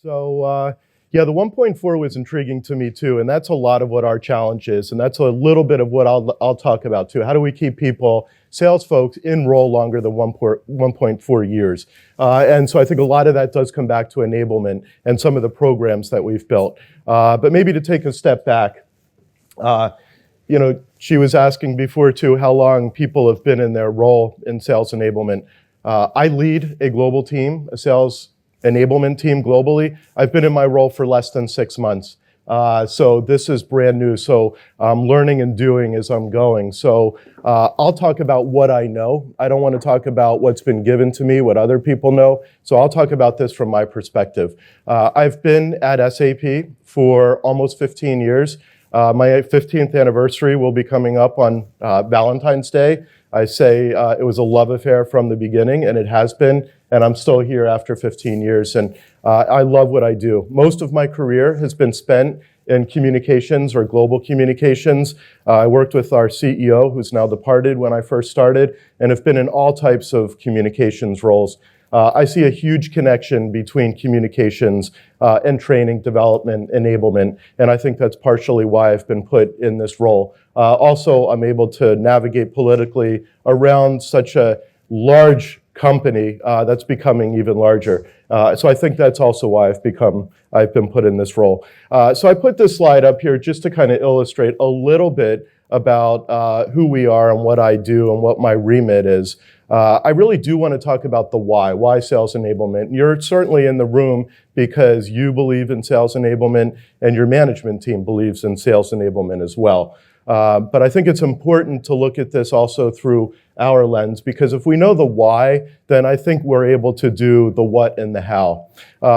Yeah, the 1.4 was intriguing to me too, and that's a lot of what our challenge is, and that's a little bit of what I'll talk about too. How do we keep people, sales folks, in role longer than 1.4 years? And so I think a lot of that does come back to enablement and some of the programs that we've built. But maybe to take a step back, she was asking before too how long people have been in their role in sales enablement. I lead a global team, a sales enablement team globally. I've been in my role for less than 6 months. So this is brand new. So I'm learning and doing as I'm going. So I'll talk about what I know. I don't want to talk about what's been given to me, what other people know. So I'll talk about this from my perspective. I've been at SAP for almost 15 years. My 15th anniversary will be coming up on Valentine's Day. I say it was a love affair from the beginning, and it has been, and I'm still here after 15 years, and I love what I do. Most of my career has been spent in communications or global communications. I worked with our CEO, who's now departed, when I first started, and have been in all types of communications roles. I see a huge connection between communications and training, development, enablement, and I think that's partially why I've been put in this role. Also, I'm able to navigate politically around such a large company that's becoming even larger. So I think that's also why I've been put in this role. So I put this slide up here just to kind of illustrate a little bit about who we are and what I do and what my remit is. I really do want to talk about the why sales enablement. You're certainly in the room because you believe in sales enablement and your management team believes in sales enablement as well. But I think it's important to look at this also through our lens, because if we know the why, then I think we're able to do the what and the how.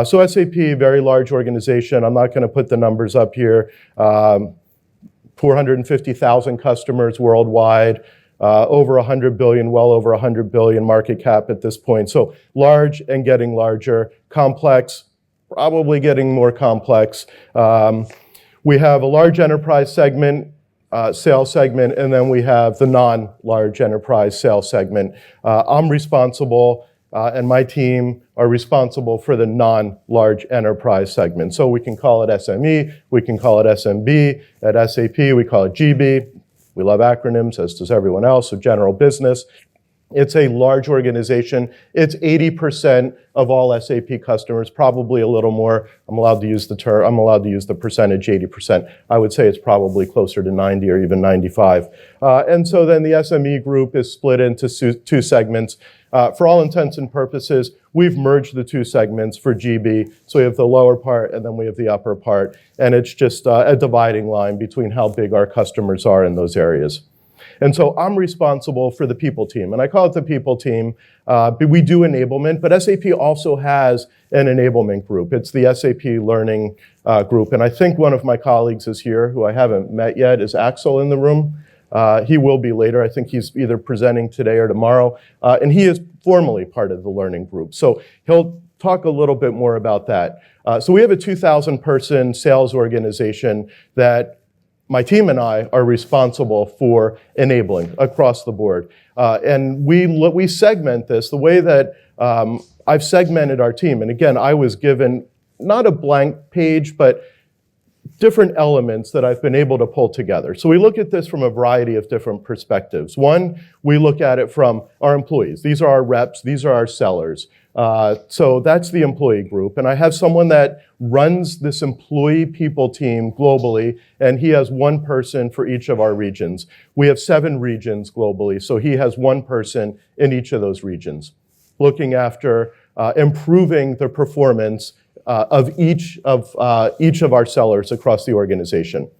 So SAP, very large organization. I'm not going to put the numbers up here. 450,000 customers worldwide. Over 100 billion, well over 100 billion market cap at this point. So large and getting larger, complex, probably getting more complex. We have a large enterprise segment, sales segment, and then we have the non-large enterprise sales segment. I'm responsible, and my team are responsible for the non-large enterprise segment. So we can call it SME, we can call it SMB. At SAP, we call it GB. We love acronyms, as does everyone else, so general business. It's a large organization. It's 80% of all SAP customers, probably a little more. I'm allowed to use the percentage 80%. I would say it's probably closer to 90 or even 95. And so then the SME group is split into two segments. For all intents and purposes, we've merged the two segments for GB. So we have the lower part and then we have the upper part. And it's just a dividing line between how big our customers are in those areas. And so I'm responsible for the people team. And I call it the people team. We do enablement, but SAP also has an enablement group. It's the SAP Learning Group. And I think one of my colleagues is here, who I haven't met yet, is Axel in the room. He will be later. I think he's either presenting today or tomorrow. And he is formally part of the learning group. So he'll talk a little bit more about that. So we have a 2,000-person sales organization that my team and I are responsible for enabling across the board. And we segment this the way that I've segmented our team. And again, I was given not a blank page, but different elements that I've been able to pull together. So we look at this from a variety of different perspectives. One, we look at it from our employees. These are our reps. These are our sellers. So that's the employee group. And I have someone that runs this employee people team globally, and he has one person for each of our regions. We have 7 regions globally, so he has one person in each of those regions, looking after improving the performance of each of our sellers across the organization.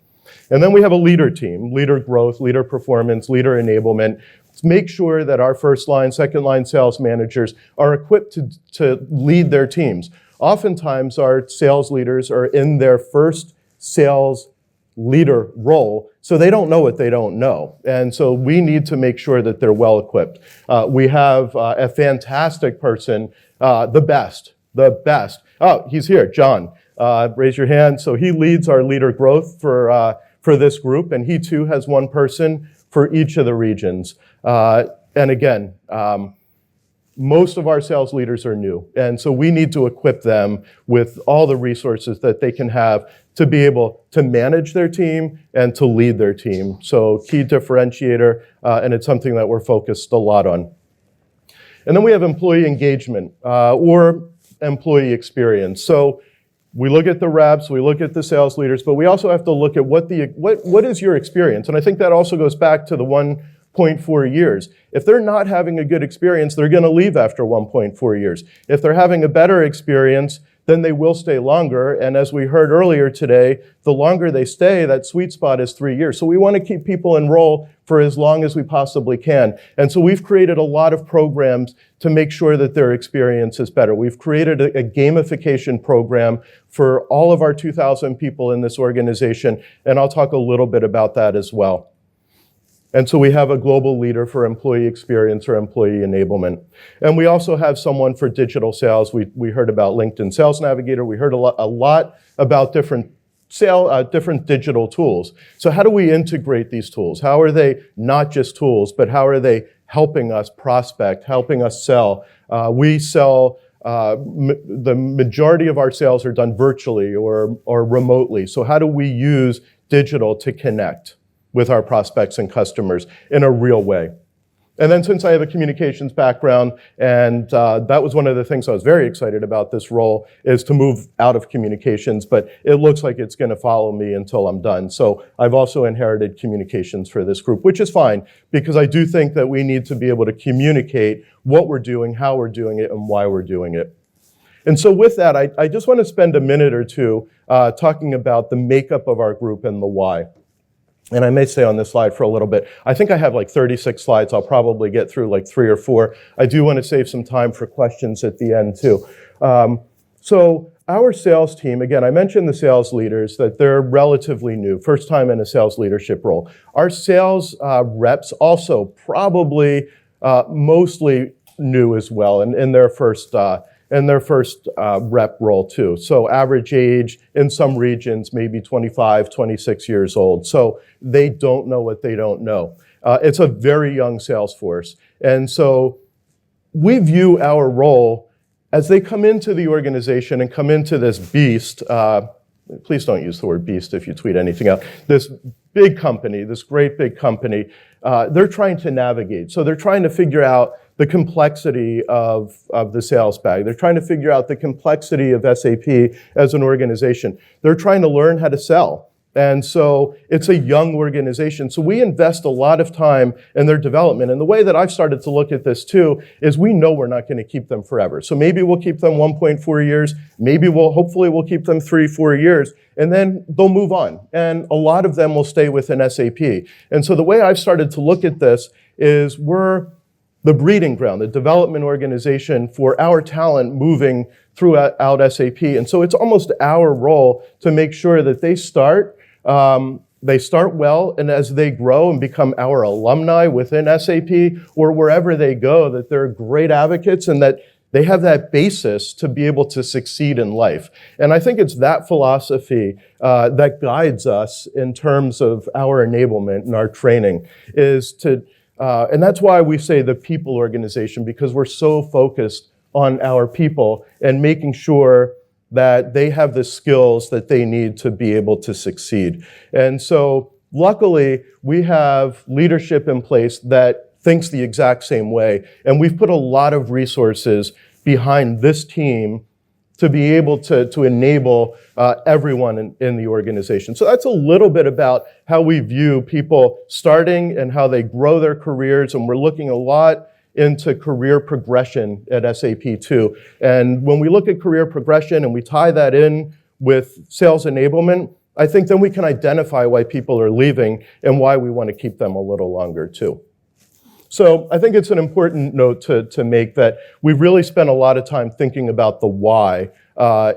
And then we have a leader team, leader growth, leader performance, leader enablement. Make sure that our first line, second line sales managers are equipped to lead their teams. Oftentimes our sales leaders are in their first sales leader role, so they don't know what they don't know. And so we need to make sure that they're well equipped. We have a fantastic person, the best. Oh, he's here, John. Raise your hand. So he leads our leader growth for this group, and he too has one person for each of the regions. And again, most of our sales leaders are new. And so we need to equip them with all the resources that they can have to be able to manage their team and to lead their team. So key differentiator, and it's something that we're focused a lot on. And then we have employee engagement or employee experience. So we look at the reps, we look at the sales leaders, but we also have to look at what is your experience? And I think that also goes back to the 1.4 years. If they're not having a good experience, they're going to leave after 1.4 years. If they're having a better experience, then they will stay longer. And as we heard earlier today, the longer they stay, that sweet spot is 3 years. So we want to keep people enrolled for as long as we possibly can. And so we've created a lot of programs to make sure that their experience is better. We've created a gamification program for all of our 2,000 people in this organization, and I'll talk a little bit about that as well. And so we have a global leader for employee experience or employee enablement. And we also have someone for digital sales. We heard about LinkedIn Sales Navigator. We heard a lot about different digital tools. So how do we integrate these tools? How are they not just tools, but how are they helping us prospect, helping us sell? We sell, the majority of our sales are done virtually or remotely. So how do we use digital to connect with our prospects and customers in a real way? And then since I have a communications background, and that was one of the things I was very excited about this role, is to move out of communications, but it looks like it's going to follow me until I'm done. So I've also inherited communications for this group, which is fine, because I do think that we need to be able to communicate what we're doing, how we're doing it, and why we're doing it. And so with that, I just want to spend a minute or two talking about the makeup of our group and the why. And I may stay on this slide for a little bit. I think I have like 36 slides. I'll probably get through like 3 or 4. I do want to save some time for questions at the end too. So our sales team, again, I mentioned the sales leaders, that they're relatively new, first time in a sales leadership role. Our sales reps also probably mostly new as well in their first rep role too. So average age in some regions, maybe 25, 26 years old. So they don't know what they don't know. It's a very young sales force. And so we view our role as they come into the organization and come into this beast. Please don't use the word beast if you tweet anything out. This big company, this great big company, they're trying to navigate. So they're trying to figure out the complexity of the sales bag. They're trying to figure out the complexity of SAP as an organization. They're trying to learn how to sell. And so it's a young organization. So we invest a lot of time in their development. And the way that I've started to look at this too is we know we're not going to keep them forever. So maybe we'll keep them 1.4 years. Maybe hopefully we'll keep them 3-4 years. And then they'll move on. And a lot of them will stay within SAP. And so the way I've started to look at this is we're the breeding ground, the development organization for our talent moving throughout SAP. And so it's almost our role to make sure that they start well, and as they grow and become our alumni within SAP or wherever they go, that they're great advocates and that they have that basis to be able to succeed in life. And I think it's that philosophy that guides us in terms of our enablement and our training is to and that's why we say the people organization, because we're so focused on our people and making sure that they have the skills that they need to be able to succeed. And so luckily, we have leadership in place that thinks the exact same way. And we've put a lot of resources behind this team to be able to enable everyone in the organization. So that's a little bit about how we view people starting and how they grow their careers, and we're looking a lot into career progression at SAP too. And when we look at career progression and we tie that in with sales enablement, I think then we can identify why people are leaving and why we want to keep them a little longer too. So I think it's an important note to make that we've really spent a lot of time thinking about the why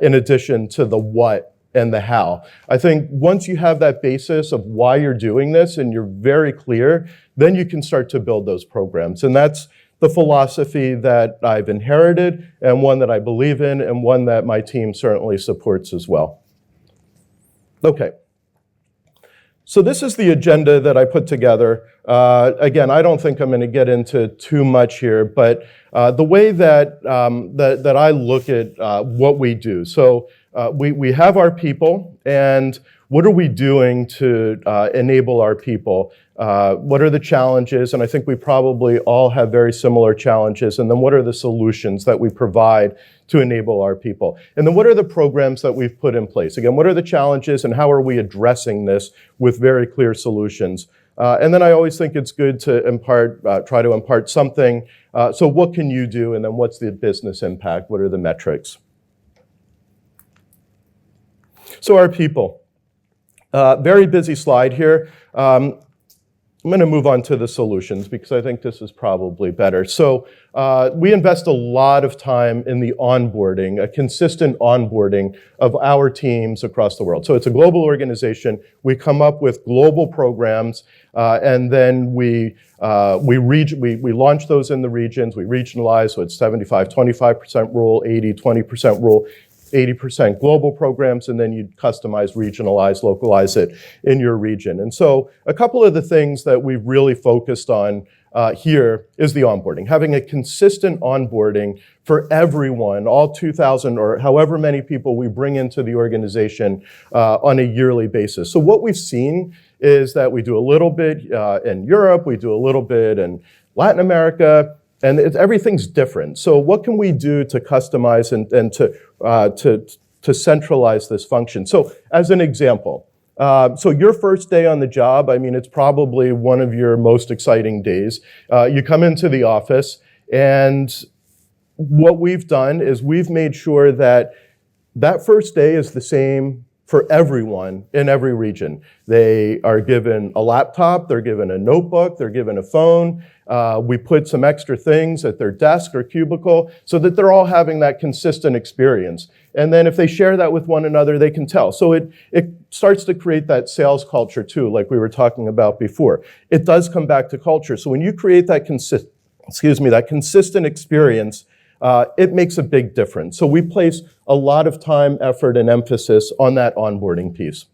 in addition to the what and the how. I think once you have that basis of why you're doing this and you're very clear, then you can start to build those programs. And that's the philosophy that I've inherited and one that I believe in and one that my team certainly supports as well. Okay. So this is the agenda that I put together Again, I don't think I'm going to get into too much here, but the way that I look at what we do. So we have our people, and what are we doing to enable our people? What are the challenges? And I think we probably all have very similar challenges. And then what are the solutions that we provide to enable our people? And then what are the programs that we've put in place? Again, what are the challenges and how are we addressing this with very clear solutions? And then I always think it's good to try to impart something. So what can you do? And then what's the business impact? What are the metrics? So our people. Very busy slide here. I'm going to move on to the solutions because I think this is probably better. So we invest a lot of time in the onboarding, a consistent onboarding of our teams across the world. So it's a global organization. We come up with global programs, and then we launch those in the regions. We regionalize, so it's 75-25% rule, 80-20% rule. 80% global programs, and then you'd customize, regionalize, localize it in your region. And so a couple of the things that we've really focused on here is the onboarding, having a consistent onboarding for everyone, all 2,000 or however many people we bring into the organization on a yearly basis. So what we've seen is that we do a little bit in Europe, we do a little bit in Latin America, and everything's different. So what can we do to customize and to centralize this function? So as an example, so your first day on the job, I mean, it's probably one of your most exciting days. You come into the office, and what we've done is we've made sure that that first day is the same for everyone in every region. They are given a laptop, they're given a notebook, they're given a phone. We put some extra things at their desk or cubicle so that they're all having that consistent experience. And then if they share that with one another, they can tell. So it starts to create that sales culture too, like we were talking about before. It does come back to culture. So when you create that consistent experience, it makes a big difference. So we place a lot of time, effort, and emphasis on that onboarding piece.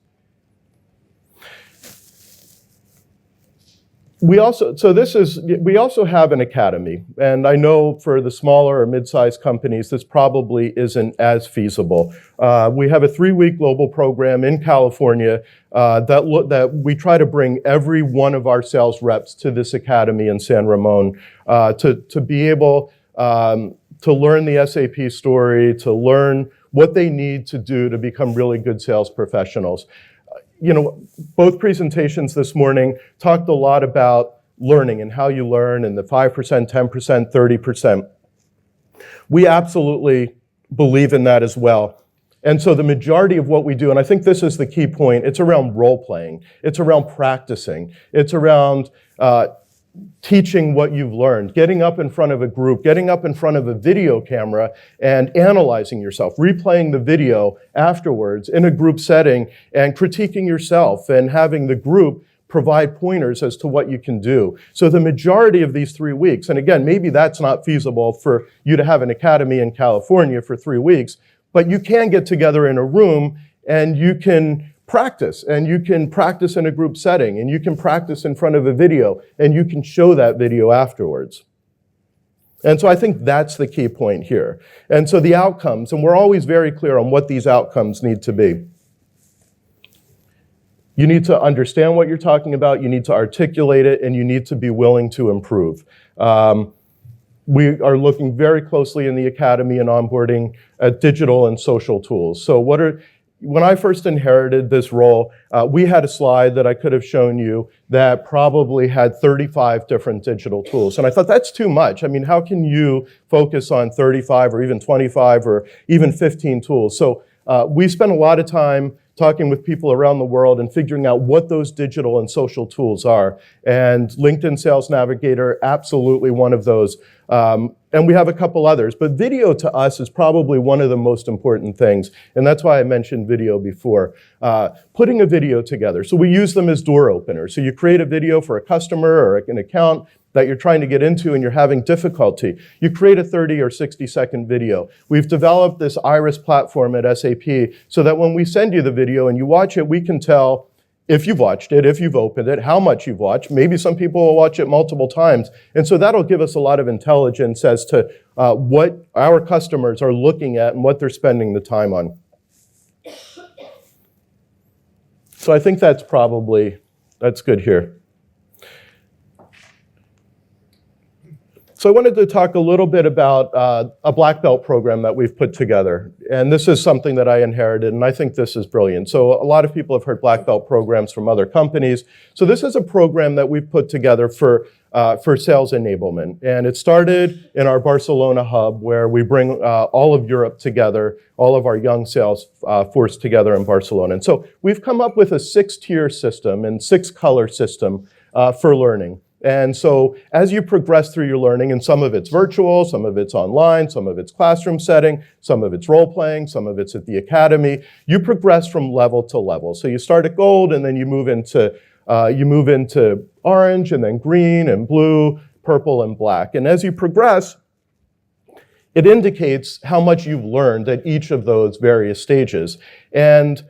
We also have an academy, and I know for the smaller or mid-sized companies, this probably isn't as feasible. We have a 3-week global program in California that we try to bring every one of our sales reps to this academy in San Ramon to be able to learn the SAP story, to learn what they need to do to become really good sales professionals. You know, both presentations this morning talked a lot about learning and how you learn and the 5%, 10%, 30%. We absolutely believe in that as well. And so the majority of what we do, and I think this is the key point, it's around role playing. It's around practicing. It's around teaching what you've learned, getting up in front of a group, getting up in front of a video camera and analyzing yourself, replaying the video afterwards in a group setting and critiquing yourself and having the group provide pointers as to what you can do. So the majority of these 3 weeks, and again, maybe that's not feasible for you to have an academy in California for 3 weeks, but you can get together in a room and you can practice, and you can practice in a group setting, and you can practice in front of a video, and you can show that video afterwards. And so I think that's the key point here. And so the outcomes, and we're always very clear on what these outcomes need to be. You need to understand what you're talking about, you need to articulate it, and you need to be willing to improve. We are looking very closely in the academy and onboarding at digital and social tools. So when I first inherited this role, we had a slide that I could have shown you that probably had 35 different digital tools. And I thought, that's too much. I mean, how can you focus on 35 or even 25 or even 15 tools? So we spent a lot of time talking with people around the world and figuring out what those digital and social tools are. And LinkedIn Sales Navigator, absolutely one of those. And we have a couple others. But video to us is probably one of the most important things. And that's why I mentioned video before. Putting a video together. So we use them as door openers. So you create a video for a customer or an account that you're trying to get into and you're having difficulty. You create a 30 or 60-second video. We've developed this Iris platform at SAP so that when we send you the video and you watch it, we can tell if you've watched it, if you've opened it, how much you've watched. Maybe some people will watch it multiple times. And so that'll give us a lot of intelligence as to what our customers are looking at and what they're spending the time on. So I think that's good here. So I wanted to talk a little bit about a black belt program that we've put together. And this is something that I inherited, and I think this is brilliant. So a lot of people have heard black belt programs from other companies. So this is a program that we've put together for sales enablement. And it started in our Barcelona hub, where we bring all of Europe together, all of our young sales force together in Barcelona. And so we've come up with a 6-tier system and 6-color system for learning. And so as you progress through your learning, and some of it's virtual, some of it's online, some of it's classroom setting, some of it's role playing, some of it's at the academy, you progress from level to level. So you start at gold, and then you move into orange, and then green and blue, purple and black. And as you progress, it indicates how much you've learned at each of those various stages. And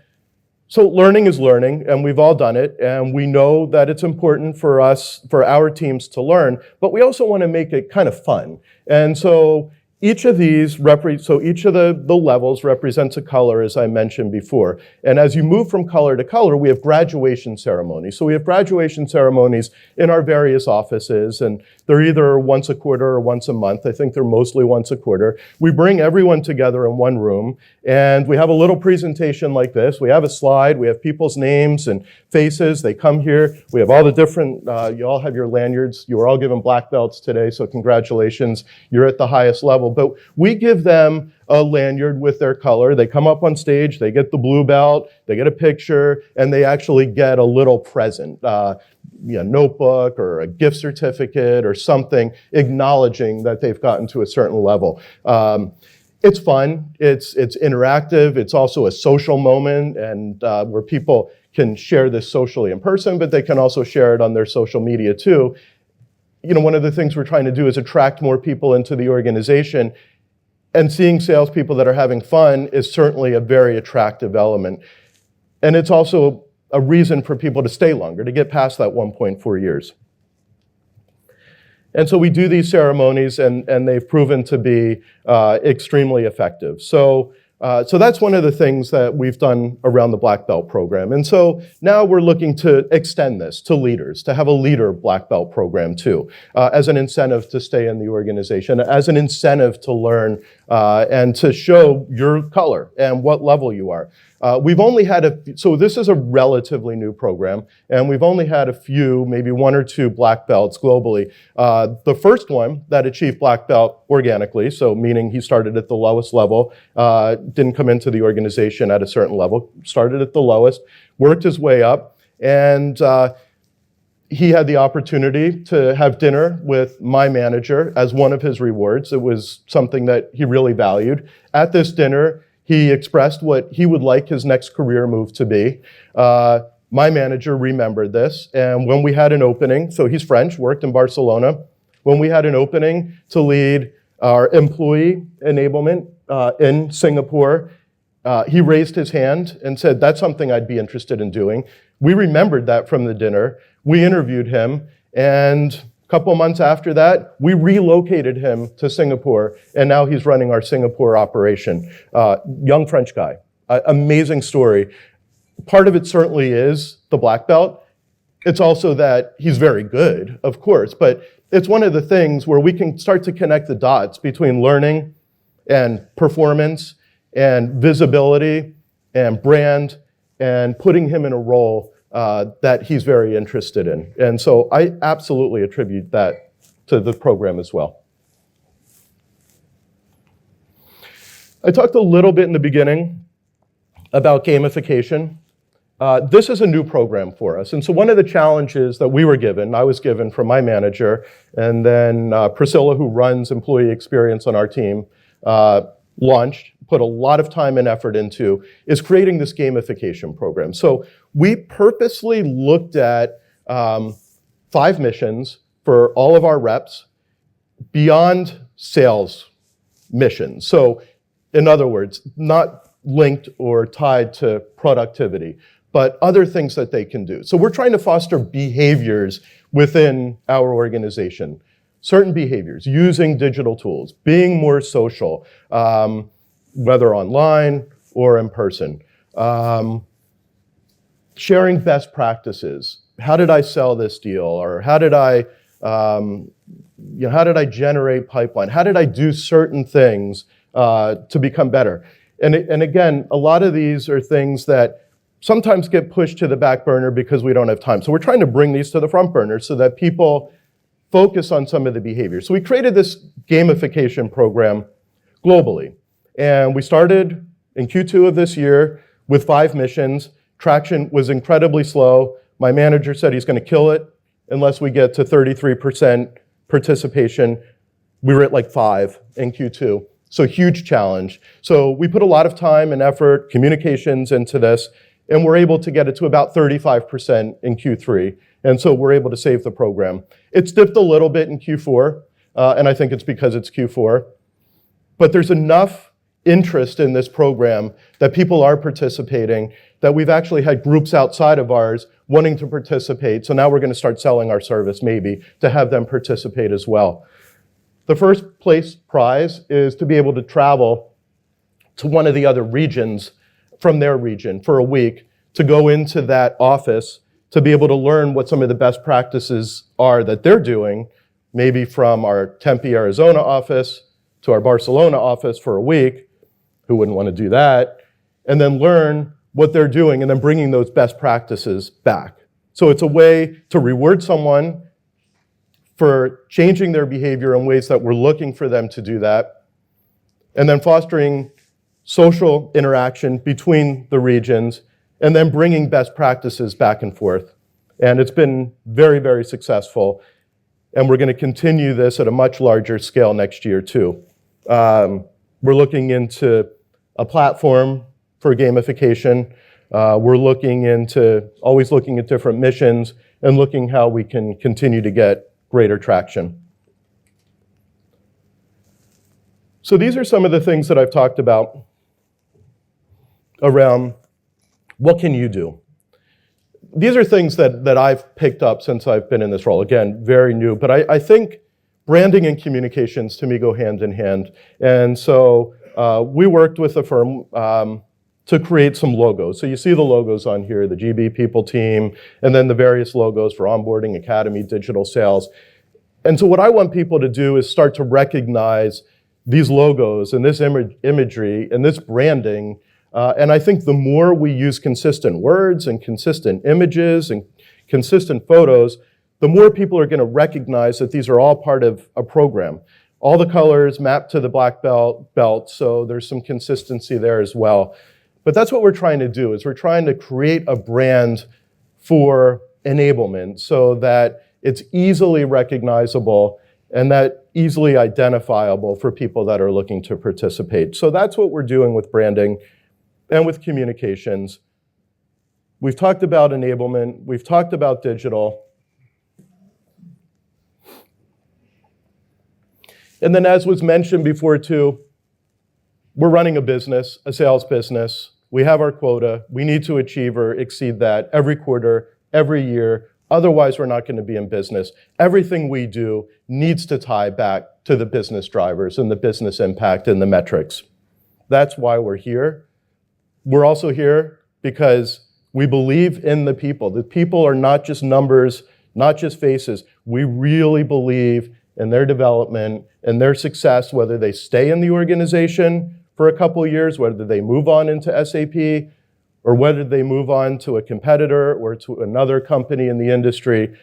so learning is learning, and we've all done it, and we know that it's important for our teams to learn, but we also want to make it kind of fun. And so each of the levels represents a color, as I mentioned before. And as you move from color to color, we have graduation ceremonies. So we have graduation ceremonies in our various offices, and they're either once a quarter or once a month. I think they're mostly once a quarter. We bring everyone together in one room, and we have a little presentation like this. We have a slide. We have people's names and faces. They come here. We have all the different, you all have your lanyards. You were all given black belts today, so congratulations. You're at the highest level. But we give them a lanyard with their color. They come up on stage, they get the blue belt, they get a picture, and they actually get a little present, a notebook or a gift certificate or something acknowledging that they've gotten to a certain level. It's fun, it's interactive, it's also a social moment, and where people can share this socially in person, but they can also share it on their social media too. One of the things we're trying to do is attract more people into the organization, and seeing salespeople that are having fun is certainly a very attractive element. And it's also a reason for people to stay longer, to get past that 1.4 years. And so we do these ceremonies, and they've proven to be extremely effective. So that's one of the things that we've done around the Black Belt program. And so now we're looking to extend this to leaders, to have a leader Black Belt program too, as an incentive to stay in the organization, as an incentive to learn and to show your color and what level you are. We've only had so this is a relatively new program, and we've only had a few, maybe 1 or 2 black belts globally. The first one that achieved black belt organically, so meaning he started at the lowest level, didn't come into the organization at a certain level, started at the lowest, worked his way up, and he had the opportunity to have dinner with my manager as one of his rewards. It was something that he really valued. At this dinner, he expressed what he would like his next career move to be. My manager remembered this, and when we had an opening, so he's French, worked in Barcelona, when we had an opening to lead our employee enablement in Singapore, he raised his hand and said, that's something I'd be interested in doing. We remembered that from the dinner. We interviewed him, and a couple of months after that, we relocated him to Singapore, and now he's running our Singapore operation. Young French guy, amazing story. Part of it certainly is the black belt. It's also that he's very good, of course, but it's one of the things where we can start to connect the dots between learning and performance and visibility and brand and putting him in a role that he's very interested in. And so I absolutely attribute that to the program as well. I talked a little bit in the beginning about gamification. This is a new program for us. And so one of the challenges that we were given, I was given from my manager, and then Priscilla, who runs employee experience on our team, launched, put a lot of time and effort into, is creating this gamification program. So we purposely looked at 5 missions for all of our reps beyond sales missions. So in other words, not linked or tied to productivity, but other things that they can do. So we're trying to foster behaviors within our organization. Certain behaviors, using digital tools, being more social, whether online or in person. Sharing best practices. How did I sell this deal? Or how did I generate pipeline? How did I do certain things to become better? And again, a lot of these are things that sometimes get pushed to the back burner because we don't have time. So we're trying to bring these to the front burner so that people focus on some of the behaviors. So we created this gamification program globally. And we started in Q2 of this year with 5 missions. Traction was incredibly slow. My manager said he's going to kill it unless we get to 33% participation. We were at like 5 in Q2. So huge challenge. So we put a lot of time and effort, communications into this, and we're able to get it to about 35% in Q3. And so we're able to save the program. It's dipped a little bit in Q4, and I think it's because it's Q4. But there's enough interest in this program that people are participating, that we've actually had groups outside of ours wanting to participate. So now we're going to start selling our service maybe to have them participate as well. The first place prize is to be able to travel to one of the other regions from their region for a week, to go into that office, to be able to learn what some of the best practices are that they're doing, maybe from our Tempe, Arizona office to our Barcelona office for a week. Who wouldn't want to do that? And then learn what they're doing and then bringing those best practices back. So it's a way to reward someone for changing their behavior in ways that we're looking for them to do that, and then fostering social interaction between the regions, and then bringing best practices back and forth. And it's been very, very successful. And we're going to continue this at a much larger scale next year too. We're looking into a platform for gamification. We're always looking at different missions and looking how we can continue to get greater traction. So these are some of the things that I've talked about around what can you do? These are things that I've picked up since I've been in this role. Again, very new, but I think branding and communications to me go hand in hand. And so we worked with a firm to create some logos. So you see the logos on here, the GB People team, and then the various logos for onboarding, academy, digital sales. And so what I want people to do is start to recognize these logos and this imagery and this branding. And I think the more we use consistent words and consistent images and consistent photos, the more people are going to recognize that these are all part of a program. All the colors map to the black belt, so there's some consistency there as well. But that's what we're trying to do, is we're trying to create a brand for enablement so that it's easily recognizable and that easily identifiable for people that are looking to participate. So that's what we're doing with branding and with communications. We've talked about enablement, we've talked about digital. And then as was mentioned before too, we're running a business, a sales business. We have our quota. We need to achieve or exceed that every quarter, every year. Otherwise, we're not going to be in business. Everything we do needs to tie back to the business drivers and the business impact and the metrics. That's why we're here. We're also here because we believe in the people. The people are not just numbers, not just faces. We really believe in their development and their success, whether they stay in the organization for a couple of years, whether they move on into SAP, or whether they move on to a competitor or to another company in the industry.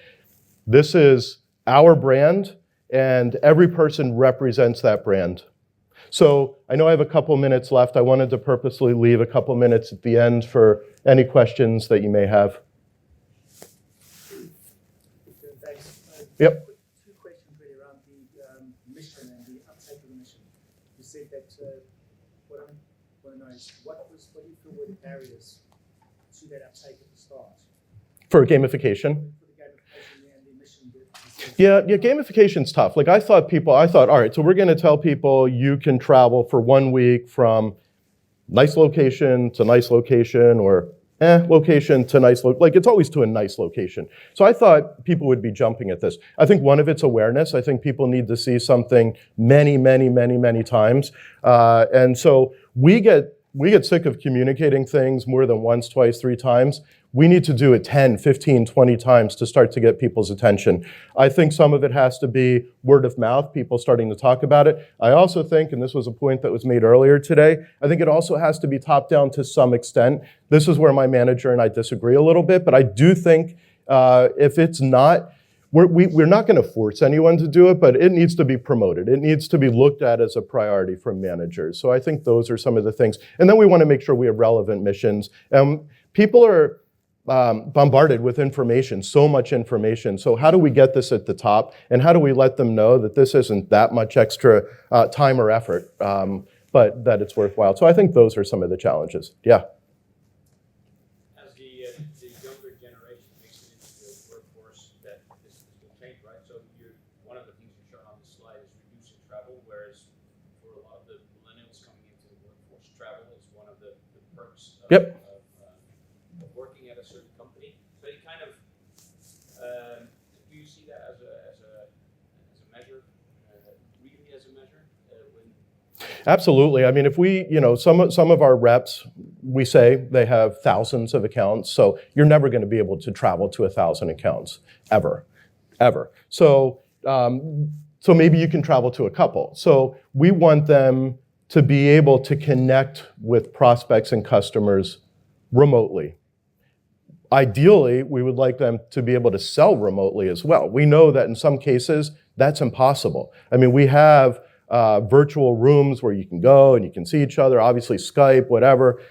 This is our brand, and every person represents that brand. So I know I have a couple minutes left. I wanted to purposely leave a couple minutes at the end for any questions that you may have. Thanks. Yep. Two questions really around the mission and the uptake of the mission. You said that what I want to know is what do you feel were the barriers to that uptake at the start? For gamification? For the gamification and the mission. Yeah, gamification's tough. Like I thought, all right, so we're going to tell people you can travel for 1 week from nice location to nice location, or location to nice, like it's always to a nice location. So I thought people would be jumping at this. I think one of it's awareness. I think people need to see something many, many, many, many times. And so we get sick of communicating things more than once, twice, 3 times. We need to do it 10, 15, 20 times to start to get people's attention. I think some of it has to be word of mouth, people starting to talk about it. I also think, and this was a point that was made earlier today, I think it also has to be top down to some extent. This is where my manager and I disagree a little bit, but I do think if it's not, we're not going to force anyone to do it, but it needs to be promoted. It needs to be looked at as a priority from managers. So I think those are some of the things. And then we want to make sure we have relevant missions. People are bombarded with information, so much information. So how do we get this at the top? And how do we let them know that this isn't that much extra time or effort, but that it's worthwhile? So I think those are some of the challenges. Yeah. As the younger generation makes it into the workforce, that this will change, right? So one of the things you showed on the slide is reducing travel, whereas for a lot of the millennials coming into the workforce, travel is one of the perks of, Yep. of working at a certain company. So you kind of, do you see that as a measure, really as a measure? Absolutely. I mean, if we, some of our reps, we say they have thousands of accounts, so you're never going to be able to travel to 1,000 accounts, ever. So maybe you can travel to a couple. So we want them to be able to connect with prospects and customers remotely. Ideally, we would like them to be able to sell remotely as well. We know that in some cases, that's impossible. I mean, we have virtual rooms where you can go and you can see each other, obviously Skype, whatever.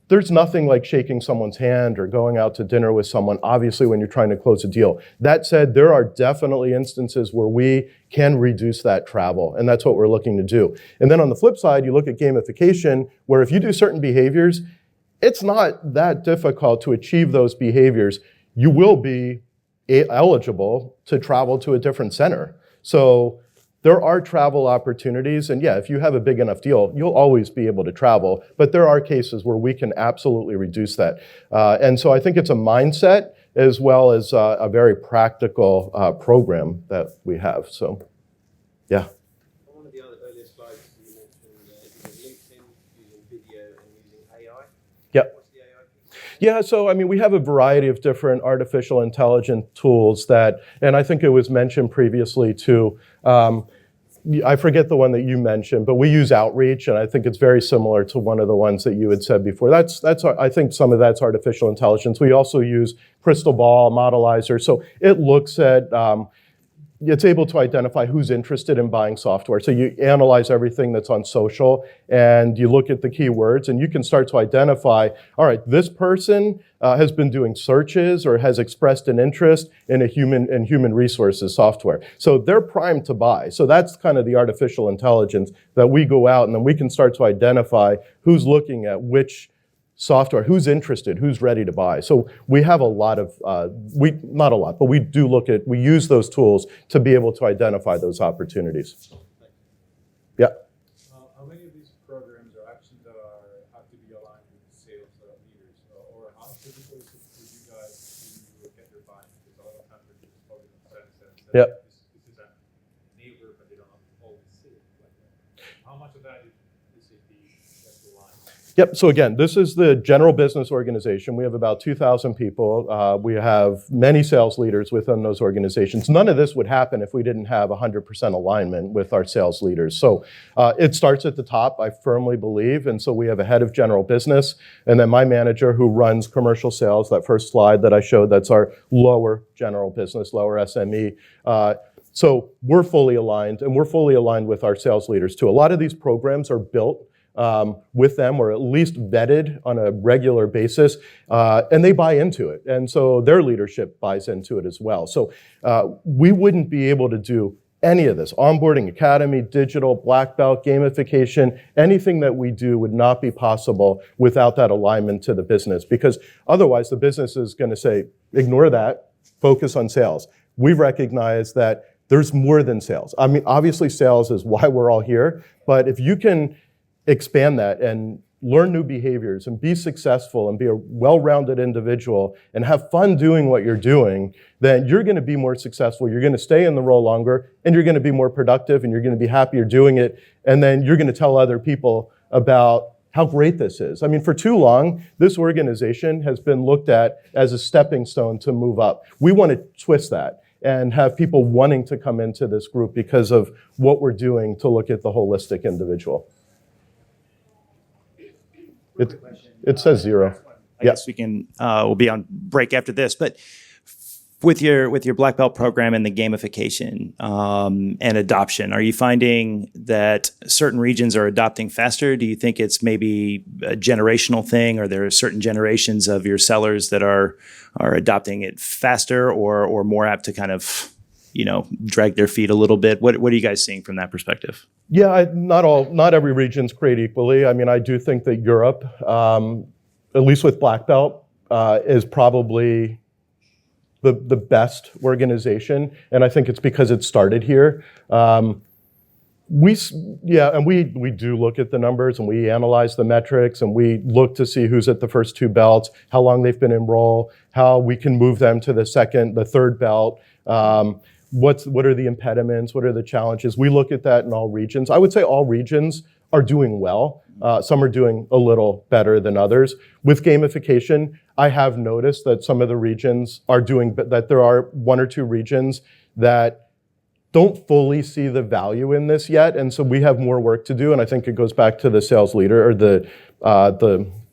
There's nothing like shaking someone's hand or going out to dinner with someone, obviously, when you're trying to close a deal. That said, there are definitely instances where we can reduce that travel, and that's what we're looking to do. And then on the flip side, you look at gamification, where if you do certain behaviors, it's not that difficult to achieve those behaviors. You will be eligible to travel to a different center. So there are travel opportunities, and yeah, if you have a big enough deal, you'll always be able to travel, but there are cases where we can absolutely reduce that. And so I think it's a mindset as well as a very practical program that we have, so yeah. On one of the other earlier slides, you mentioned using LinkedIn, using video, and using AI. Yep. What's the AI piece? Yeah, so I mean, we have a variety of different artificial intelligence tools that, and I think it was mentioned previously too, I forget the one that you mentioned, but we use Outreach, and I think it's very similar to one of the ones that you had said before. I think some of that's artificial intelligence. We also use Crystal Ball, Modelizer, so it looks at, it's able to identify who's interested in buying software. So you analyze everything that's on social, and you look at the keywords, and you can start to identify, all right, this person has been doing searches or has expressed an interest in human resources software. So they're primed to buy. So that's kind of the artificial intelligence that we go out, and then we can start to identify who's looking at which software, who's interested, who's ready to buy. So we have a lot of, not a lot, but we use those tools to be able to identify those opportunities. Yeah. How many of these programs or actions have to be aligned with sales leaders? Or how typical is it for you guys to get their buy-in? Because a lot of times we're just focused on selling. Yeah. This is a neighbor, but they don't always see it like that. How much of that is the line? Yep, so again, this is the general business organization. We have about 2,000 people. We have many sales leaders within those organizations. None of this would happen if we didn't have 100% alignment with our sales leaders. So it starts at the top, I firmly believe, and so we have a head of general business, and then my manager who runs commercial sales. That first slide that I showed, that's our lower general business, lower SME. So we're fully aligned, and we're fully aligned with our sales leaders too. A lot of these programs are built with them, or at least vetted on a regular basis, and they buy into it. And so their leadership buys into it as well. So we wouldn't be able to do any of this. Onboarding academy, digital, black belt, gamification, anything that we do would not be possible without that alignment to the business, because otherwise the business is going to say, ignore that, focus on sales. We recognize that there's more than sales. I mean, obviously sales is why we're all here, but if you can expand that and learn new behaviors and be successful and be a well-rounded individual and have fun doing what you're doing, then you're going to be more successful. You're going to stay in the role longer, and you're going to be more productive, and you're going to be happier doing it. And then you're going to tell other people about how great this is. I mean, for too long, this organization has been looked at as a stepping stone to move up. We want to twist that and have people wanting to come into this group because of what we're doing to look at the holistic individual. It says 0. I guess we can, we'll be on break after this, but with your black belt program and the gamification and adoption, are you finding that certain regions are adopting faster? Do you think it's maybe a generational thing, or there are certain generations of your sellers that are adopting it faster or more apt to kind of, drag their feet a little bit? What are you guys seeing from that perspective? Yeah, not every region's created equally. I mean, I do think that Europe, at least with black belt, is probably the best organization, and I think it's because it started here. We do look at the numbers, and we analyze the metrics, and we look to see who's at the first 2 belts, how long they've been in role, how we can move them to the second, the third belt. What are the impediments? What are the challenges? We look at that in all regions. I would say all regions are doing well. Some are doing a little better than others. With gamification, I have noticed that some of the regions are doing, that there are 1 or 2 regions that don't fully see the value in this yet. And so we have more work to do. And I think it goes back to the sales leader, or the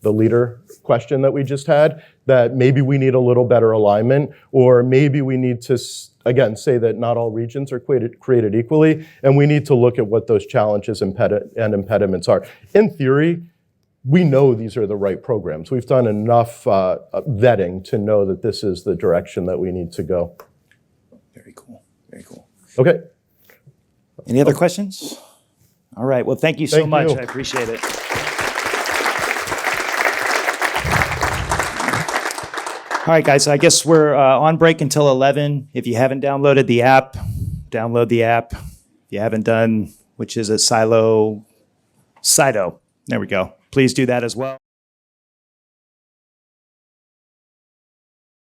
leader question that we just had, that maybe we need a little better alignment, or maybe we need to, again, say that not all regions are created equally, and we need to look at what those challenges and impediments are. In theory, we know these are the right programs. We've done enough vetting to know that this is the direction that we need to go. Very cool. Very cool. Okay. Any other questions? All right. Well, thank you so much. you. I appreciate it. All right, guys. So I guess we're on break until 11. If you haven't downloaded the app, download the app. If you haven't done, which is a Sido. There we go. Please do that as well.